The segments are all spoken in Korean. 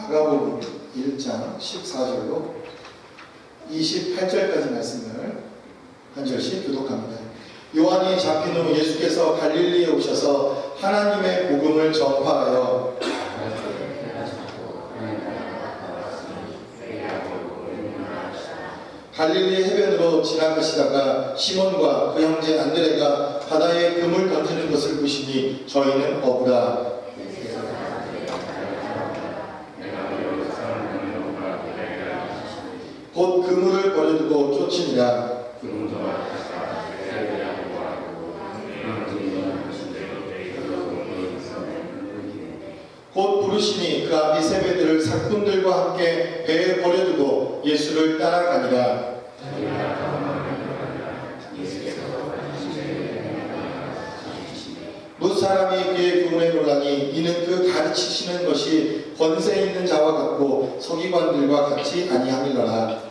마가복음 1장 14절로 28절까지 말씀을 한 절씩 교독합니다. 요한이 잡힌 후 예수께서 갈릴리에 오셔서 하나님의 복음을 전파하여 갈릴리 해변으로 지나가시다가 시몬과 그 형제 안드레가 바다에 금을 던지는 것을 보시니 저희는 어부라. 곧 그물을 버려두고 쫓으니라. 곧 부르시니 그 아비 세베들을 사꾼들과 함께 배에 버려두고 예수를 따라가니라. 무사람이 그의 교훈에 놀라니 이는 그 가르치시는 것이 권세 있는 자와 같고 서기관들과 같이 아니함이로라.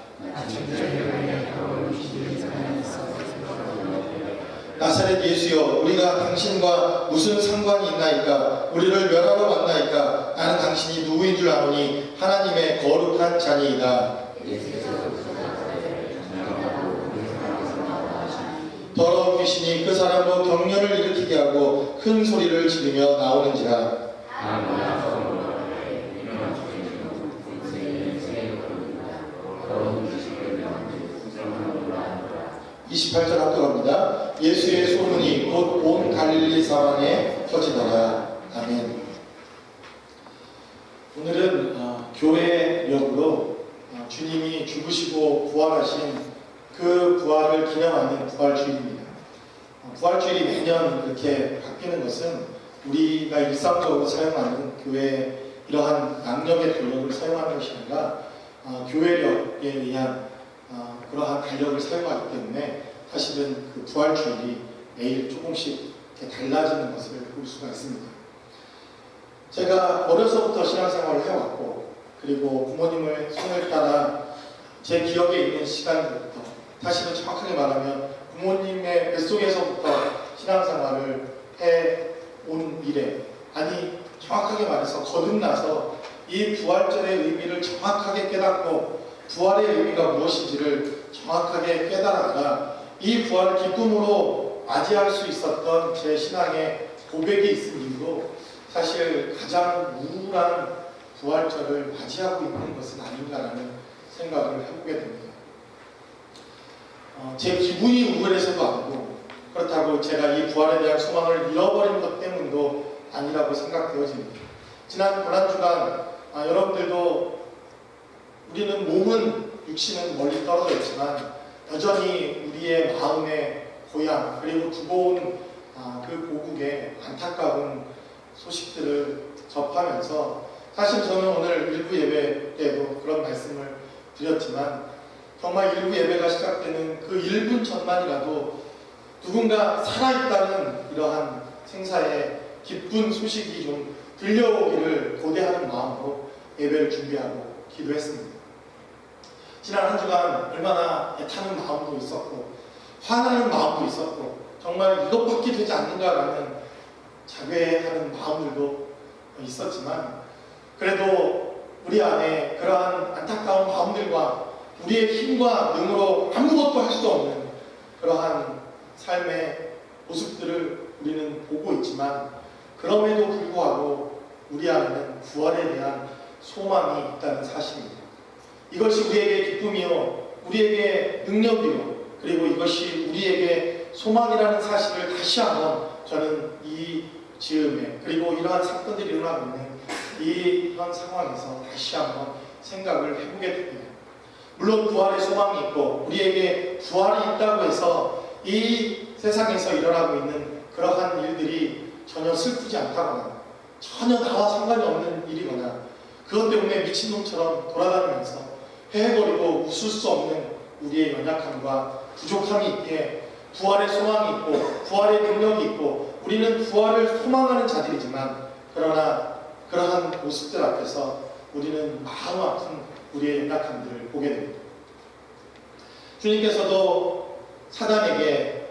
나사렛 예수여, 우리가 당신과 무슨 상관이 있나이까? 우리를 멸하러 왔나이까? 나는 당신이 누구인 줄 아노니 하나님의 거룩한 자니이다. 더러운 귀신이 그 사람으로 경련을 일으키게 하고 큰 소리를 지르며 나오는지라. 28절 합독합니다. 예수의 소문이 곧 온 갈릴리 사방에 퍼지더라. 아멘. 오늘은 교회력으로 주님이 죽으시고 부활하신 그 부활을 기념하는 부활주일입니다. 부활주일이 매년 이렇게 바뀌는 것은 우리가 일상적으로 사용하는 교회의 이러한 양력의 달력을 사용하는 것이 아니라 교회력에 의한 그러한 달력을 사용하기 때문에 사실은 그 부활주일이 매일 조금씩 이렇게 달라지는 것을 볼 수가 있습니다. 제가 어려서부터 신앙생활을 해왔고, 그리고 부모님의 손을 따라 제 기억에 있는 시간부터, 사실은 정확하게 말하면 부모님의 뱃속에서부터 신앙생활을 해온 이래, 아니 정확하게 말해서 거듭나서 이 부활절의 의미를 정확하게 깨닫고 부활의 의미가 무엇인지를 정확하게 깨달아가 이 부활을 기쁨으로 맞이할 수 있었던 제 신앙의 고백이 있은 이유로 사실 가장 우울한 부활절을 맞이하고 있는 것은 아닌가라는 생각을 해보게 됩니다. 제 기분이 우울해서도 아니고, 그렇다고 제가 이 부활에 대한 소망을 잃어버린 것 때문도 아니라고 생각되어집니다. 지난 고난주간 여러분들도 우리는 몸은, 육신은 멀리 떨어져 있지만 여전히 우리의 마음의 고향, 그리고 두고 온 그 고국의 안타까운 소식들을 접하면서, 사실 저는 오늘 일부 예배 때도 그런 말씀을 드렸지만 정말 일부 예배가 시작되는 그 1분 전만이라도 누군가 살아있다는 이러한 생사의 기쁜 소식이 좀 들려오기를 고대하는 마음으로 예배를 준비하고 기도했습니다. 지난 한 주간 얼마나 애타는 마음도 있었고 화나는 마음도 있었고 정말 이것밖에 되지 않는가라는 자괴하는 마음들도 있었지만, 그래도 우리 안에 그러한 안타까운 마음들과 우리의 힘과 능으로 아무것도 할 수 없는 그러한 삶의 모습들을 우리는 보고 있지만, 그럼에도 불구하고 우리 안에는 부활에 대한 소망이 있다는 사실입니다. 이것이 우리에게 기쁨이요, 우리에게 능력이요, 그리고 이것이 우리에게 소망이라는 사실을 다시 한번 저는 이 즈음에, 그리고 이러한 사건들이 일어나고 있는 이런 상황에서 다시 한번 생각을 해보게 됩니다. 물론 부활의 소망이 있고 우리에게 부활이 있다고 해서 이 세상에서 일어나고 있는 그러한 일들이 전혀 슬프지 않다거나 전혀 나와 상관이 없는 일이거나 그것 때문에 미친놈처럼 돌아다니면서 헤헤거리고 웃을 수 없는 우리의 연약함과 부족함이 있기에 부활의 소망이 있고 부활의 능력이 있고 우리는 부활을 소망하는 자들이지만, 그러나 그러한 모습들 앞에서 우리는 마음 아픈 우리의 연약함들을 보게 됩니다. 주님께서도 사단에게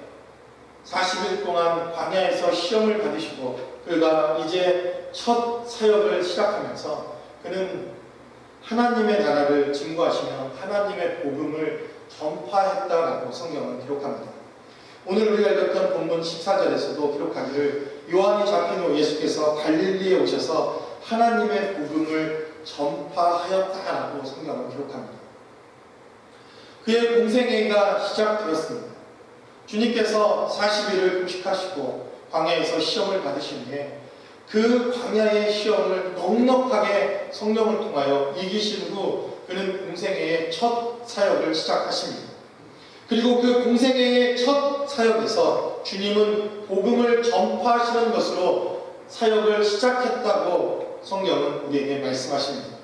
40일 동안 광야에서 시험을 받으시고 그가 이제 첫 사역을 시작하면서 그는 하나님의 나라를 증거하시며 하나님의 복음을 전파했다라고 성경은 기록합니다. 오늘 우리가 읽었던 본문 14절에서도 기록하기를 요한이 잡힌 후 예수께서 갈릴리에 오셔서 하나님의 복음을 전파하였다라고 성경은 기록합니다. 그의 공생애가 시작되었습니다. 주님께서 40일을 금식하시고 광야에서 시험을 받으신 후에 그 광야의 시험을 넉넉하게 성령을 통하여 이기신 후 그는 공생애의 첫 사역을 시작하십니다. 그리고 그 공생애의 첫 사역에서 주님은 복음을 전파하시는 것으로 사역을 시작했다고 성경은 우리에게 말씀하십니다.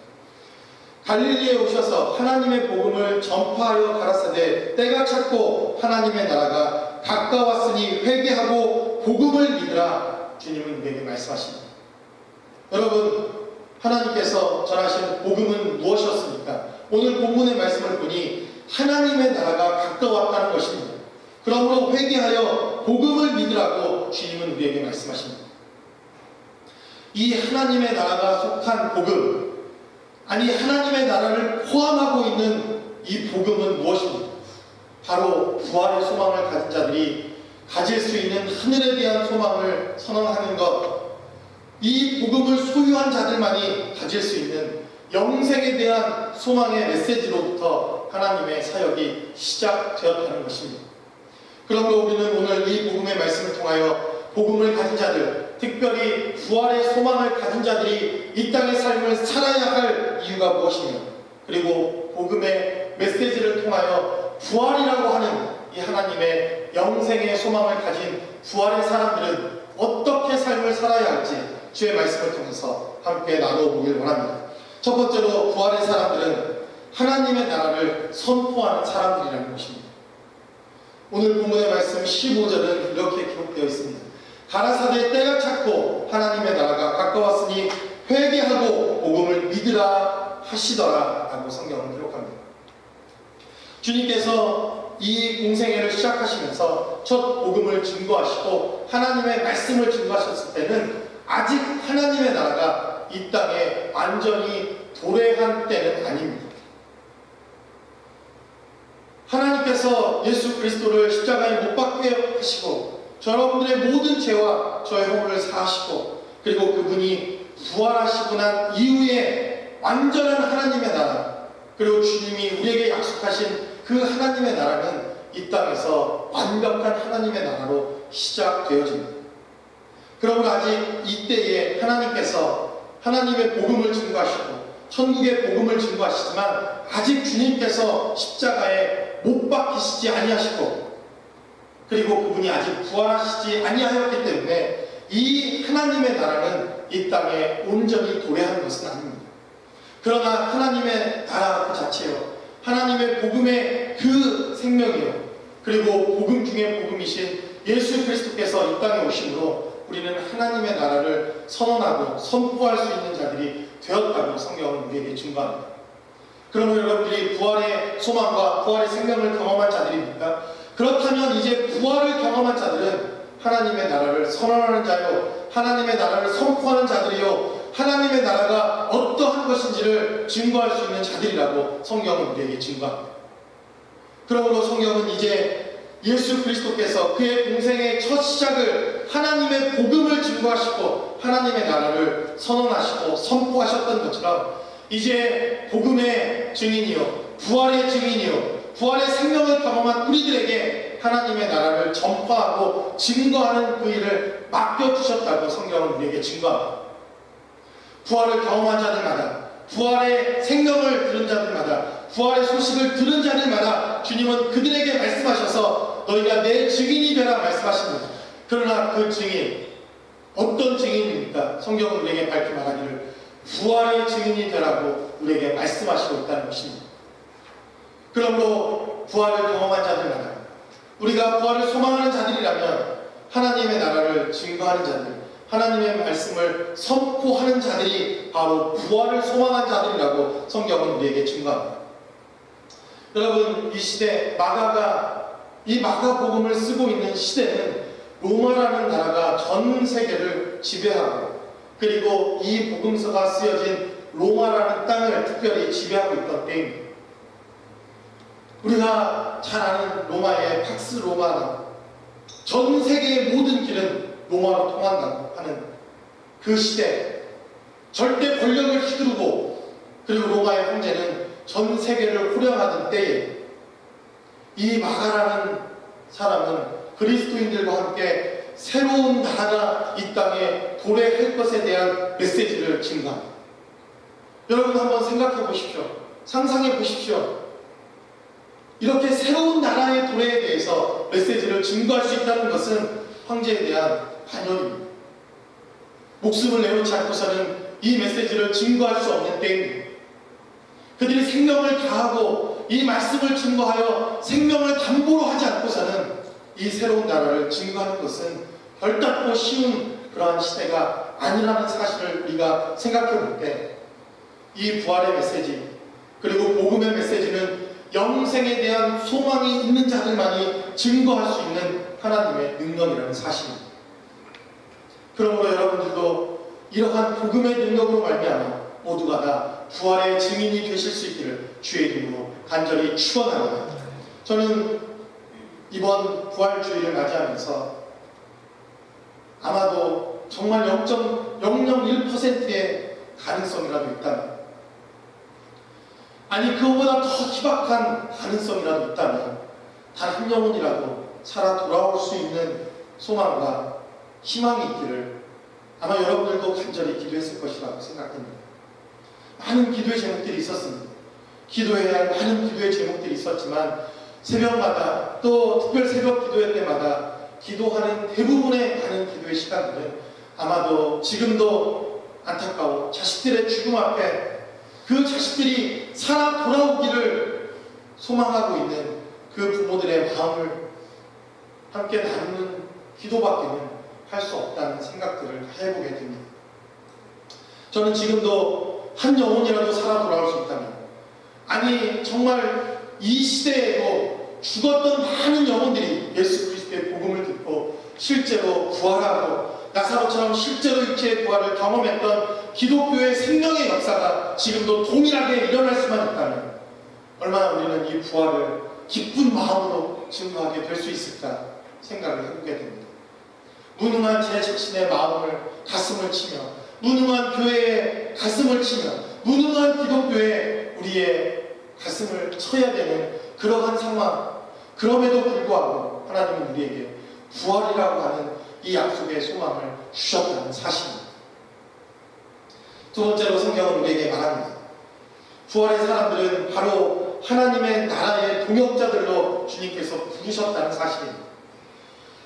갈릴리에 오셔서 하나님의 복음을 전파하여 가라사대 때가 찼고 하나님의 나라가 가까웠으니 회개하고 복음을 믿으라 주님은 우리에게 말씀하십니다. 여러분, 하나님께서 전하신 복음은 무엇이었습니까? 오늘 본문의 말씀을 보니 하나님의 나라가 가까웠다는 것입니다. 그러므로 회개하여 복음을 믿으라고 주님은 우리에게 말씀하십니다. 이 하나님의 나라가 속한 복음, 아니 하나님의 나라를 포함하고 있는 이 복음은 무엇입니까? 바로 부활의 소망을 가진 자들이 가질 수 있는 하늘에 대한 소망을 선언하는 것, 이 복음을 소유한 자들만이 가질 수 있는 영생에 대한 소망의 메시지로부터 하나님의 사역이 시작되었다는 것입니다. 그러므로 우리는 오늘 이 복음의 말씀을 통하여 복음을 가진 자들, 특별히 부활의 소망을 가진 자들이 이 땅의 삶을 살아야 할 이유가 무엇이며, 그리고 복음의 메시지를 통하여 부활이라고 하는 이 하나님의 영생의 소망을 가진 부활의 사람들은 어떻게 삶을 살아야 할지 주의 말씀을 통해서 함께 나눠보길 원합니다. 첫 번째로 부활의 사람들은 하나님의 나라를 선포하는 사람들이라는 것입니다. 오늘 본문의 말씀 15절은 이렇게 기록되어 있습니다. 가라사대 때가 찼고 하나님의 나라가 가까웠으니 회개하고 복음을 믿으라 하시더라 라고 성경은 기록합니다. 주님께서 이 공생애를 시작하시면서 첫 복음을 증거하시고 하나님의 말씀을 증거하셨을 때는 아직 하나님의 나라가 이 땅에 완전히 도래한 때는 아닙니다. 하나님께서 예수 그리스도를 십자가에 못 박게 하시고 여러분들의 모든 죄와 저의 허물을 사하시고 그리고 그분이 부활하시고 난 이후에 완전한 하나님의 나라, 그리고 주님이 우리에게 약속하신 그 하나님의 나라는 이 땅에서 완벽한 하나님의 나라로 시작되어집니다. 그러므로 아직 이때에 하나님께서 하나님의 복음을 증거하시고 천국의 복음을 증거하시지만 아직 주님께서 십자가에 못 박히시지 아니하시고 그리고 그분이 아직 부활하시지 아니하였기 때문에 이 하나님의 나라는 이 땅에 온전히 도래한 것은 아닙니다. 그러나 하나님의 나라 그 자체요, 하나님의 복음의 그 생명이요, 그리고 복음 중에 복음이신 예수 그리스도께서 이 땅에 오심으로 우리는 하나님의 나라를 선언하고 선포할 수 있는 자들이 되었다고 성경은 우리에게 증거합니다. 그러면 여러분들이 부활의 소망과 부활의 생명을 경험한 자들입니까? 그렇다면 이제 부활을 경험한 자들은 하나님의 나라를 선언하는 자요, 하나님의 나라를 선포하는 자들이요, 하나님의 나라가 어떠한 것인지를 증거할 수 있는 자들이라고 성경은 우리에게 증거합니다. 그러므로 성경은 이제 예수 그리스도께서 그의 공생의 첫 시작을 하나님의 복음을 증거하시고 하나님의 나라를 선언하시고 선포하셨던 것처럼 이제 복음의 증인이요, 부활의 증인이요, 부활의 생명을 경험한 우리들에게 하나님의 나라를 전파하고 증거하는 그 일을 맡겨주셨다고 성경은 우리에게 증거합니다. 부활을 경험한 자들마다, 부활의 생명을 들은 자들마다, 부활의 소식을 들은 자들마다 주님은 그들에게 말씀하셔서 너희가 내 증인이 되라 말씀하십니다. 그러나 그 증인, 어떤 증인입니까? 성경은 우리에게 밝히 말하기를 부활의 증인이 되라고 우리에게 말씀하시고 있다는 것입니다. 그러므로 부활을 경험한 자들마다, 우리가 부활을 소망하는 자들이라면 하나님의 나라를 증거하는 자들, 하나님의 말씀을 선포하는 자들이 바로 부활을 소망한 자들이라고 성경은 우리에게 증거합니다. 여러분, 이 시대 이 마가복음을 쓰고 있는 시대는 로마라는 나라가 전 세계를 지배하고 그리고 이 복음서가 쓰여진 로마라는 땅을 특별히 지배하고 있던 때입니다. 우리가 잘 아는 로마의 팍스 로마나 전 세계의 모든 길은 로마로 통한다고 하는 그 시대, 절대 권력을 휘두르고 그리고 로마의 황제는 전 세계를 호령하던 때에 이 마가라는 사람은 그리스도인들과 함께 새로운 나라가 이 땅에 도래할 것에 대한 메시지를 증거합니다. 여러분 한번 생각해 보십시오. 상상해 보십시오. 이렇게 새로운 나라의 도래에 대해서 메시지를 증거할 수 있다는 것은 황제에 대한 반역입니다. 목숨을 내놓지 않고서는 이 메시지를 증거할 수 없는 때입니다. 그들이 생명을 다하고 이 말씀을 증거하여 생명을 담보로 하지 않고서는 이 새로운 나라를 증거하는 것은 별답고 쉬운 그러한 시대가 아니라는 사실을 우리가 생각해 볼 때 이 부활의 메시지 그리고 복음의 메시지는 영생에 대한 소망이 있는 자들만이 증거할 수 있는 하나님의 능력이라는 사실입니다. 그러므로 여러분들도 이러한 복음의 능력으로 말미암아 모두가 다 부활의 증인이 되실 수 있기를 주의 이름으로 간절히 축원합니다. 저는 이번 부활주의를 맞이하면서 아마도 정말 0.001%의 가능성이라도 있다면, 아니 그거보다 더 희박한 가능성이라도 있다면 단 한 영혼이라도 살아 돌아올 수 있는 소망과 희망이 있기를 아마 여러분들도 간절히 기도했을 것이라고 생각합니다. 많은 기도의 제목들이 있었습니다. 기도해야 할 많은 기도의 제목들이 있었지만 새벽마다 또 특별 새벽 기도회 때마다 기도하는 대부분의 많은 기도의 시간들은 아마도 지금도 안타까워 자식들의 죽음 앞에 그 자식들이 살아 돌아오기를 소망하고 있는 그 부모들의 마음을 함께 나누는 기도밖에는 할 수 없다는 생각들을 해보게 됩니다. 저는 지금도 한 영혼이라도 살아 돌아올 수 있다면, 아니 정말 이 시대에도 죽었던 많은 영혼들이 예수 그리스도의 복음을 듣고 실제로 부활하고 나사로처럼 실제로 육체의 부활을 경험했던 기독교의 생명의 역사가 지금도 동일하게 일어날 수만 있다면 얼마나 우리는 이 부활을 기쁜 마음으로 증거하게 될 수 있을까 생각을 해보게 됩니다. 무능한 제 자신의 마음을 가슴을 치며, 무능한 교회의 가슴을 치며, 무능한 기독교에 우리의 가슴을 쳐야 되는 그러한 상황, 그럼에도 불구하고 하나님은 우리에게 부활이라고 하는 이 약속의 소망을 주셨다는 사실입니다. 두 번째로 성경은 우리에게 말합니다. 부활의 사람들은 바로 하나님의 나라의 동역자들로 주님께서 부르셨다는 사실입니다.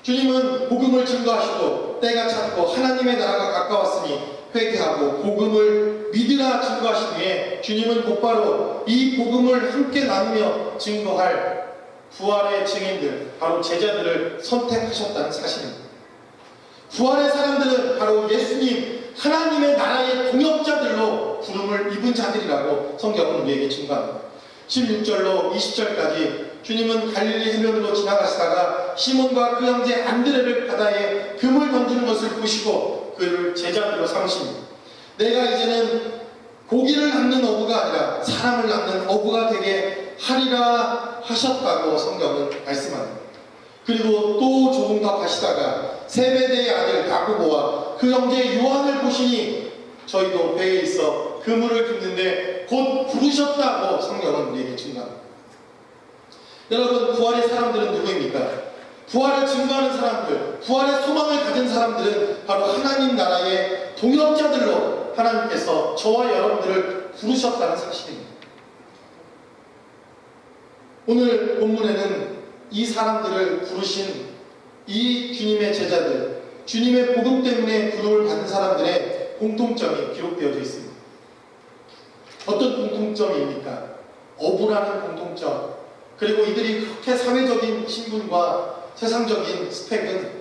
주님은 복음을 증거하시고 때가 찼고 하나님의 나라가 가까웠으니 회개하고 복음을 믿으라 증거하신 후에 주님은 곧바로 이 복음을 함께 나누며 증거할 부활의 증인들, 바로 제자들을 선택하셨다는 사실입니다. 부활의 사람들은 바로 예수님, 하나님의 나라의 동역자들로 부름을 입은 자들이라고 성경은 우리에게 증거합니다. 16절로 20절까지 주님은 갈릴리 해변으로 지나가시다가 시몬과 그 형제 안드레를 바다에 금을 던지는 것을 보시고 그를 제자들로 삼으십니다. 내가 이제는 고기를 낚는 어부가 아니라 사람을 낚는 어부가 되게 하리라 하셨다고 성경은 말씀합니다. 그리고 또 조금 더 가시다가 세베대의 아들 야고보와 그 형제 요한을 보시니 저희도 배에 있어 그물을 긋는데 곧 부르셨다고 성경은 우리에게 증거합니다. 여러분, 부활의 사람들은 누구입니까? 부활을 증거하는 사람들, 부활의 소망을 가진 사람들은 바로 하나님 나라의 동역자들로 하나님께서 저와 여러분들을 부르셨다는 사실입니다. 오늘 본문에는 이 사람들을 부르신 이 주님의 제자들, 주님의 복음 때문에 부름을 받은 사람들의 공통점이 기록되어져 있습니다. 어떤 공통점입니까? 어부라는 공통점, 그리고 이들이 그렇게 사회적인 신분과 세상적인 스펙은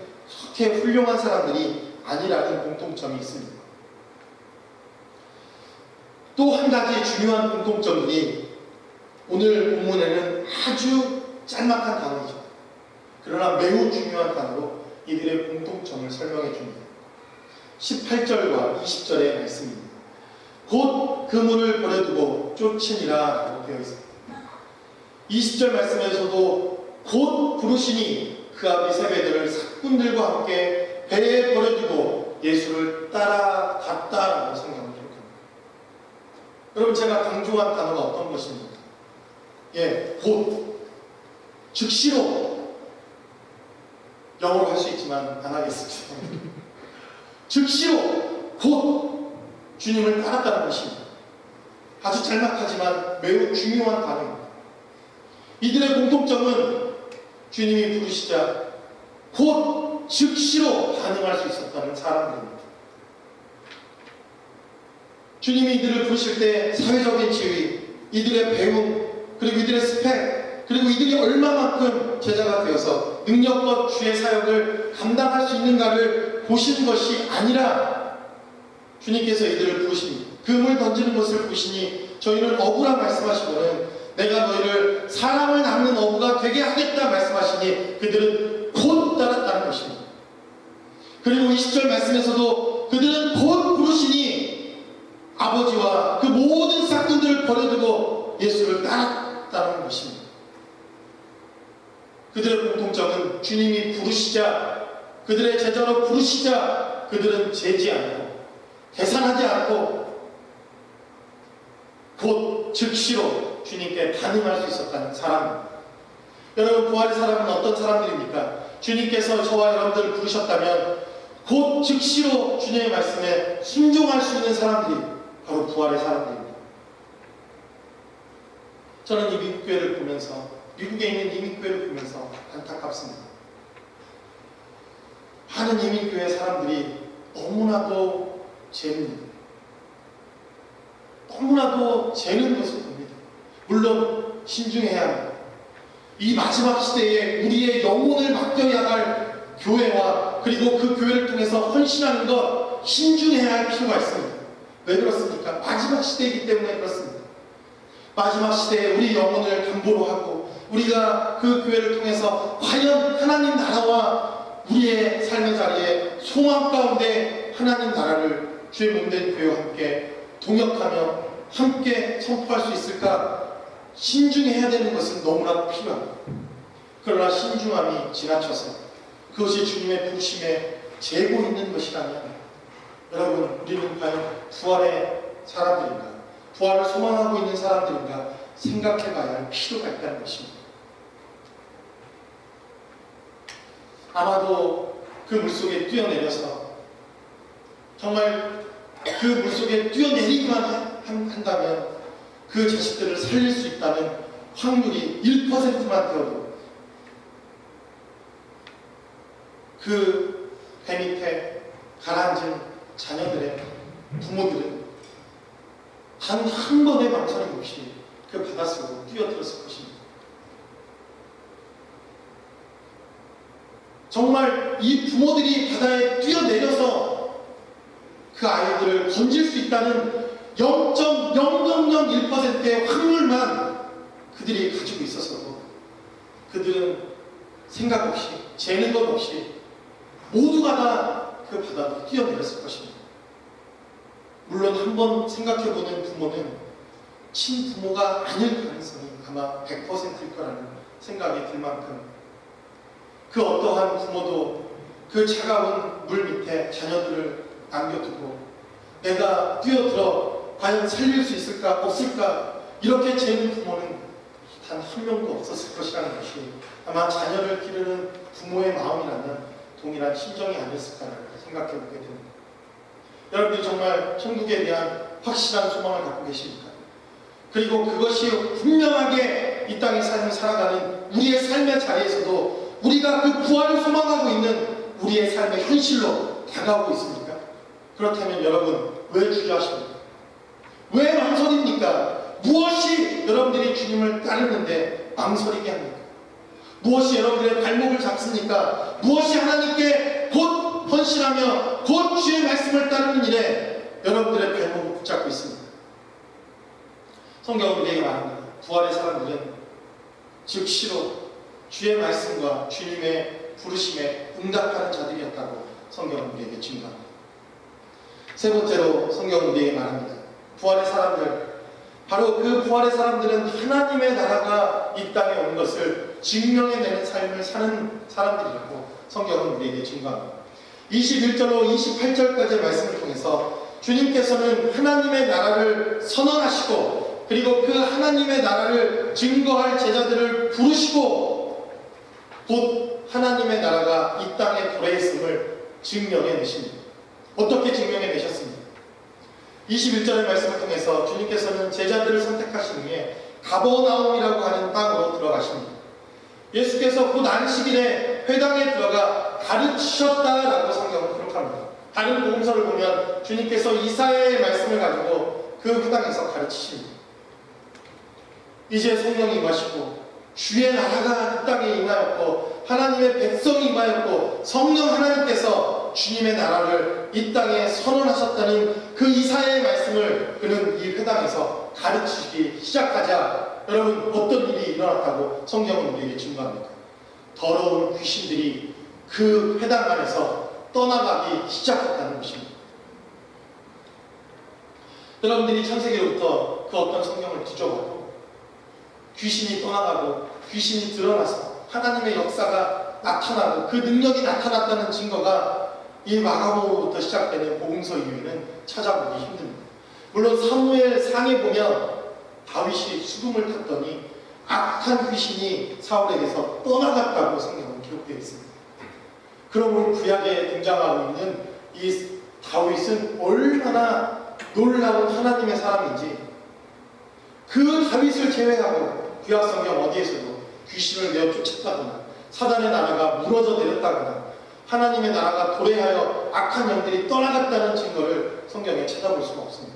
그렇게 훌륭한 사람들이 아니라는 공통점이 있습니다. 또 한 가지 중요한 공통점들이 오늘 본문에는 아주 짤막한 단어이죠. 그러나 매우 중요한 단어로 이들의 공통점을 설명해 줍니다. 18절과 20절의 말씀입니다. 곧 그물을 버려두고 쫓으니라 되어 있습니다. 20절 말씀에서도 곧 부르시니 그 아비 세배들을 사꾼들과 함께 배에 버려두고 예수를 따라갔다라고 성경을 기록합니다. 여러분, 제가 강조한 단어가 어떤 것입니까? 곧, 즉시로. 영어로 할 수 있지만 안 하겠습니다. 즉시로 곧 주님을 따랐다는 것입니다. 아주 짤막하지만 매우 중요한 단어입니다. 이들의 공통점은 주님이 부르시자 곧 즉시로 반응할 수 있었다는 사람들입니다. 주님이 이들을 부르실 때 사회적인 지위, 이들의 배움, 그리고 이들의 스펙, 그리고 이들이 얼마만큼 제자가 되어서 능력껏 주의 사역을 감당할 수 있는가를 보시는 것이 아니라 주님께서 이들을 부르시니, 금을 던지는 것을 보시니 저희는 어부라 말씀하시고는 내가 너희를 사람을 낚는 어부가 되게 하겠다 말씀하시니 그들은 곧 따랐다는 것입니다. 그리고 20절 말씀에서도 그들은 곧 부르시니 아버지와 그 모든 싹꾼들을 버려두고 예수를 따랐다는 것입니다. 그들의 공통점은 주님이 부르시자, 그들의 제자로 부르시자 그들은 재지 않고 계산하지 않고 곧 즉시로 주님께 반응할 수 있었다는 사람입니다. 여러분, 부활의 사람은 어떤 사람들입니까? 주님께서 저와 여러분들을 부르셨다면 곧 즉시로 주님의 말씀에 순종할 수 있는 사람들이 바로 부활의 사람들입니다. 저는 이 미국교회를 보면서, 미국에 있는 이민교회를 보면서 안타깝습니다. 많은 이민교회 사람들이 너무나도 재입니다. 너무나도 재는 것을 봅니다. 물론 신중해야 합니다. 이 마지막 시대에 우리의 영혼을 맡겨야 할 교회와 그리고 그 교회를 통해서 헌신하는 것 신중해야 할 필요가 있습니다. 왜 그렇습니까? 마지막 시대이기 때문에 그렇습니다. 마지막 시대에 우리 영혼을 담보로 하고 우리가 그 교회를 통해서 과연 하나님 나라와 우리의 삶의 자리에 소망 가운데 하나님 나라를 주의 몸된 교회와 함께 동역하며 함께 선포할 수 있을까? 신중해야 되는 것은 너무나 필요합니다. 그러나 신중함이 지나쳐서 그것이 주님의 부르심에 재고 있는 것이라면 여러분, 우리는 과연 부활의 사람들인가? 부활을 소망하고 있는 사람들인가? 생각해봐야 할 필요가 있다는 것입니다. 아마도 그 물속에 뛰어내려서 정말 그 물속에 뛰어내리기만 한다면 그 자식들을 살릴 수 있다는 확률이 1%만 되어도 그 배 밑에 가라앉은 자녀들의 부모들은 단 한 번의 망설임 없이 그 바닷속으로 뛰어들었을 것입니다. 정말 이 부모들이 바다에 뛰어내려서 그 아이들을 건질 수 있다는 0.0001%의 확률만 그들이 가지고 있었어도 그들은 생각 없이, 재는 것 없이 모두가 다 그 바다로 뛰어내렸을 것입니다. 물론 한번 생각해보는 부모는 친부모가 아닐 가능성이 아마 100%일 거라는 생각이 들 만큼 그 어떠한 부모도 그 차가운 물 밑에 자녀들을 남겨두고 내가 뛰어들어 과연 살릴 수 있을까 없을까 이렇게 재는 부모는 단 한 명도 없었을 것이라는 것이 아마 자녀를 기르는 부모의 마음이라면 동일한 심정이 아니었을까를 생각해보게 됩니다. 여러분들 정말 천국에 대한 확실한 소망을 갖고 계십니까? 그리고 그것이 분명하게 이 땅의 삶을 살아가는 우리의 삶의 자리에서도 우리가 그 부활을 소망하고 있는 우리의 삶의 현실로 다가오고 있습니까? 그렇다면 여러분, 왜 주저하십니까? 왜 망설입니까? 무엇이 여러분들이 주님을 따르는데 망설이게 합니까? 무엇이 여러분들의 발목을 잡습니까? 무엇이 하나님께 곧 헌신하며 곧 주의 말씀을 따르는 일에 여러분들의 발목을 붙잡고 있습니다. 성경은 우리에게 말합니다. 부활의 사람들은 즉시로 주의 말씀과 주님의 부르심에 응답하는 자들이었다고 성경은 우리에게 증거합니다. 세 번째로 성경은 우리에게 말합니다. 부활의 사람들, 바로 그 부활의 사람들은 하나님의 나라가 이 땅에 온 것을 증명해내는 삶을 사는 사람들이라고 성경은 우리에게 증거합니다. 21절로 28절까지의 말씀을 통해서 주님께서는 하나님의 나라를 선언하시고 그리고 그 하나님의 나라를 증거할 제자들을 부르시고 곧 하나님의 나라가 이 땅에 도래했음을 증명해내십니다. 어떻게 증명해내셨습니까? 21절의 말씀을 통해서 주님께서는 제자들을 선택하신 후에 가버나움이라고 하는 땅으로 들어가십니다. 예수께서 곧 안식일에 회당에 들어가 가르치셨다라고 성경은 기록합니다. 다른 복음서를 보면 주님께서 이사야의 말씀을 가지고 그 회당에서 가르치십니다. 이제 성령이 임하시고 주의 나라가 이 땅에 임하였고 하나님의 백성이 임하였고 성령 하나님께서 주님의 나라를 이 땅에 선언하셨다는 그 이사야의 말씀을 그는 이 회당에서 가르치기 시작하자 여러분 어떤 일이 일어났다고 성경은 우리에게 증거합니까? 더러운 귀신들이 그 회당 안에서 떠나가기 시작했다는 것입니다. 여러분들이 창세기로부터 그 어떤 성경을 뒤져봐도 귀신이 떠나가고 귀신이 드러나서 하나님의 역사가 나타나고 그 능력이 나타났다는 증거가 이 마가복음부터 시작되는 복음서 이후에는 찾아보기 힘듭니다. 물론 사무엘 상에 보면 다윗이 수금을 탔더니 악한 귀신이 사울에게서 떠나갔다고 성경은 기록되어 있습니다. 그러므로 구약에 등장하고 있는 이 다윗은 얼마나 놀라운 하나님의 사람인지 그 다윗을 제외하고 구약 성경 어디에서도 귀신을 내어 쫓았다거나 사단의 나라가 무너져 내렸다거나 하나님의 나라가 도래하여 악한 영들이 떠나갔다는 증거를 성경에 찾아볼 수가 없습니다.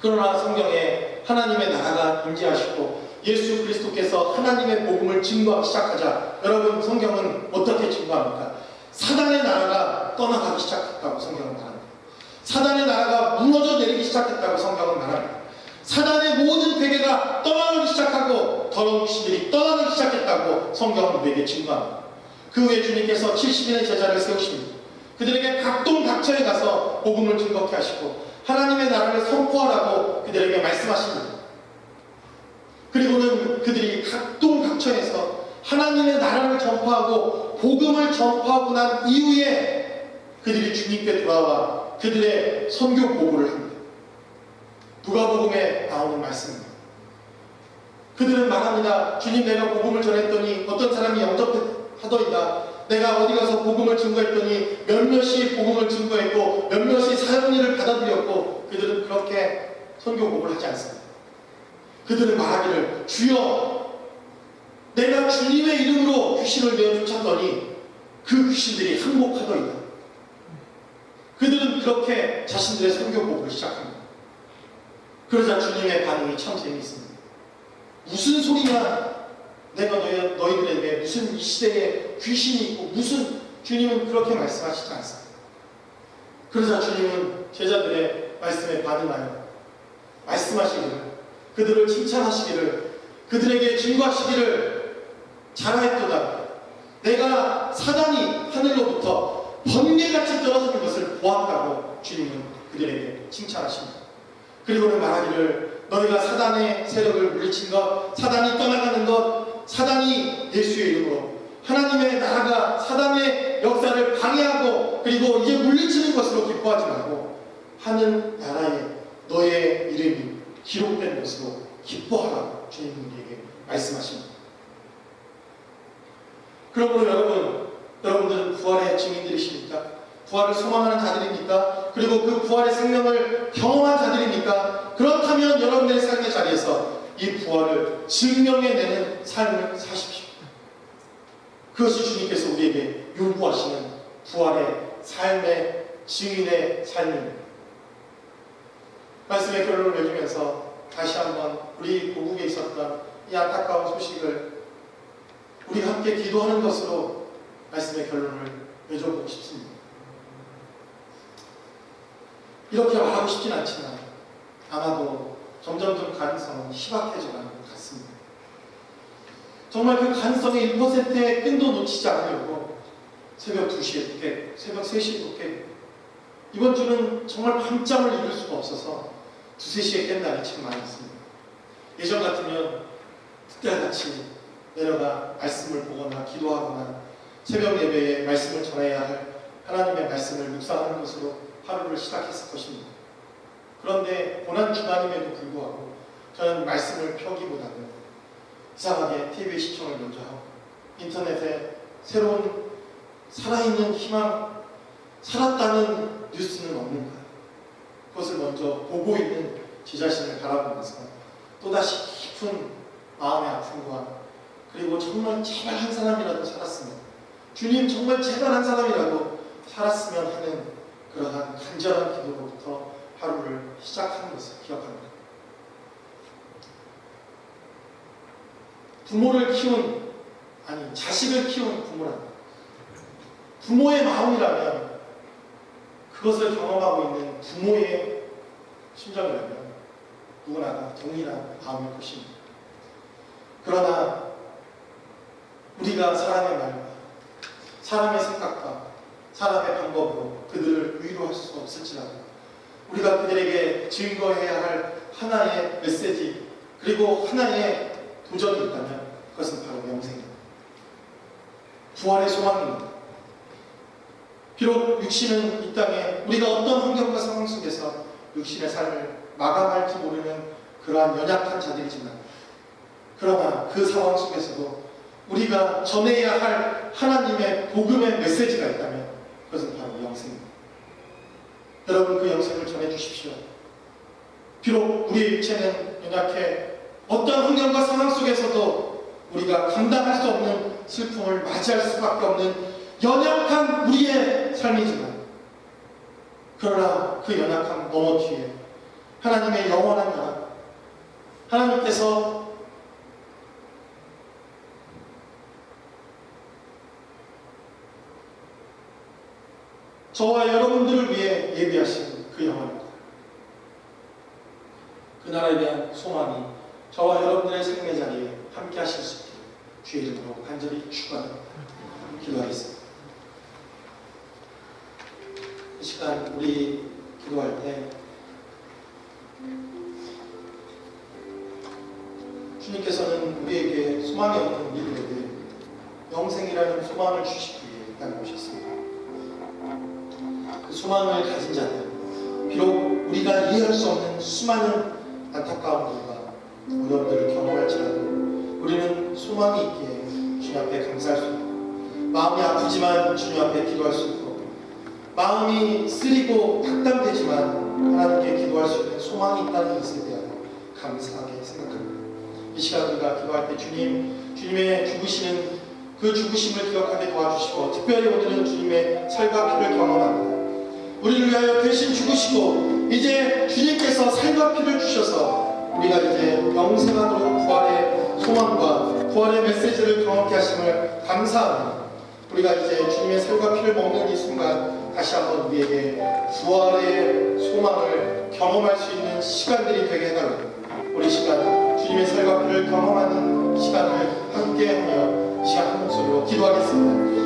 그러나 성경에 하나님의 나라가 임재하시고 예수 그리스도께서 하나님의 복음을 증거하기 시작하자 여러분 성경은 어떻게 증거합니까? 사단의 나라가 떠나가기 시작했다고 성경은 말합니다. 사단의 나라가 무너져 내리기 시작했다고 성경은 말합니다. 사단의 모든 대계가 떠나가기 시작하고 더러운 귀신들이 떠나기 시작했다고 성경은 우리에게 증거합니다. 그 후에 주님께서 70인의 제자를 세우십니다. 그들에게 각동각처에 가서 복음을 증거케 하시고 하나님의 나라를 선포하라고 그들에게 말씀하십니다. 그리고는 그들이 각동각처에서 하나님의 나라를 전파하고 복음을 전파하고 난 이후에 그들이 주님께 돌아와 그들의 선교 보고를 합니다. 누가복음에 나오는 말씀입니다. 그들은 말합니다. 주님 내가 복음을 전했더니 어떤 사람이 영접하더이다. 내가 어디 가서 복음을 증거했더니 몇몇이 복음을 증거했고 몇몇이 사형리를 받아들였고 그들은 그렇게 선교복을 하지 않습니다. 그들은 말하기를 주여 내가 주님의 이름으로 귀신을 내어쫓았더니 그 귀신들이 항복하더이다. 그들은 그렇게 자신들의 선교복을 시작합니다. 그러자 주님의 반응이 참 재미있습니다. 무슨 소리냐? 내가 너희들에게 무슨 이 시대에 귀신이 있고 무슨 주님은 그렇게 말씀하시지 않습니다. 그러자 주님은 제자들의 말씀에 반응하여 말씀하시기를 그들을 칭찬하시기를 그들에게 증거하시기를 잘하였도다. 내가 사단이 하늘로부터 번개같이 떨어지는 것을 보았다고 주님은 그들에게 칭찬하십니다. 그리고는 말하기를 너희가 사단의 세력을 물리친 것, 사단이 떠나가는 것, 사단이 예수의 이름으로 하나님의 나라가 사단의 역사를 방해하고 그리고 이제 물리치는 것으로 기뻐하지 말고 하는 나라에 너의 이름이 기록된 것으로 기뻐하라고 주님은 우리에게 말씀하십니다. 그러므로 여러분들은 부활의 증인들이십니까? 부활을 소망하는 자들입니까? 그리고 그 부활의 생명을 경험한 자들입니까? 그렇다면 여러분의 삶의 자리에서 이 부활을 증명해내는 삶을 사십시오. 그것이 주님께서 우리에게 요구하시는 부활의 삶의 증인의 삶입니다. 말씀의 결론을 맺으면서 다시 한번 우리 고국에 있었던 이 안타까운 소식을 우리가 함께 기도하는 것으로 말씀의 결론을 맺어보고 싶습니다. 이렇게 말하고 싶진 않지만 아마도 점점점 가능성은 희박해져가는 것 같습니다. 정말 그 가능성의 1%의 끈도 놓치지 않으려고 새벽 2시에 로켓, 새벽 3시에 로켓 이번 주는 정말 밤잠을 이룰 수가 없어서 두세 시에 깬 날이 참 많이 있습니다. 예전 같으면 그때같이 내려가 말씀을 보거나 기도하거나 새벽 예배에 말씀을 전해야 할 하나님의 말씀을 묵상하는 것으로 하루를 시작했을 것입니다. 그런데 고난 주간임에도 불구하고 저는 말씀을 펴기보다는 이상하게 TV 시청을 먼저 하고 인터넷에 새로운 살아있는 희망, 살았다는 뉴스는 없는가, 그것을 먼저 보고 있는 제 자신을 바라보면서 또다시 깊은 마음의 아픔과 그리고 정말 제발 한 사람이라도 살았으면, 주님 정말 제발 한 사람이라도 살았으면 하는 그러한 간절한 기도로부터 하루를 시작하는 것을 기억합니다. 부모를 키운, 아니 자식을 키운 부모란, 부모의 마음이라면, 그것을 경험하고 있는 부모의 심정이라면 누구나 동일한 마음일 것입니다. 그러나 우리가 사람의 말과 사람의 생각과 사람의 방법으로 그들을 위로할 수 없을지라도 우리가 그들에게 증거해야 할 하나의 메시지, 그리고 하나의 도전이 있다면 그것은 바로 영생입니다. 부활의 소망입니다. 비록 육신은 이 땅에 우리가 어떤 환경과 상황 속에서 육신의 삶을 마감할지 모르는 그러한 연약한 자들이지만, 그러나 그 상황 속에서도 우리가 전해야 할 하나님의 복음의 메시지가 있다면 그것은 바로 영생입니다. 여러분, 그 영생을 전해주십시오. 비록 우리의 육체는 연약해 어떤 환경과 상황 속에서도 우리가 감당할 수 없는 슬픔을 맞이할 수밖에 없는 연약한 우리의 삶이지만, 그러나 그 연약함 너머 뒤에 하나님의 영원한 나라, 하나님께서 저와 여러분들을 위해 예비하신 그 영원입니다. 그 나라에 대한 소망이 저와 여러분들의 삶의 자리에 함께 하실 수 있기를 주의 이름으로 간절히 축원합니다. 기도하겠습니다. 이 시간 우리 기도할 때 주님께서는 우리에게 소망이 없는 우리들에게 영생이라는 소망을 주시기에 이 땅에 오셨습니다. 그 소망을 가진 자들, 비록 우리가 이해할 수 없는 수많은 안타까움들과 어려움들을 경험할지라도 우리는 소망이 있기에 주님 앞에 감사할 수 있고, 마음이 아프지만 주님 앞에 기도할 수 있고, 마음이 쓰리고 닥담되지만 하나님께 기도할 수 있는 소망이 있다는 것에 대하여 감사하게 생각합니다. 이 시간 우리가 기도할 때 주님의 죽으시는 그 죽으심을 기억하게 도와주시고, 특별히 오늘은 주님의 살과 피를 경험합니다. 우리를 위하여 대신 죽으시고 이제 주님께서 살과 피를 주셔서 우리가 이제 영생하도록 부활의 소망과 부활의 메시지를 경험케 하심을 감사합니다. 우리가 이제 주님의 살과 피를 먹는 이 순간 다시 한번 우리에게 부활의 소망을 경험할 수 있는 시간들이 되게 해달라고, 우리 시간 주님의 살과 피를 경험하는 시간을 함께하며 이 시간 한 목소리로 기도하겠습니다.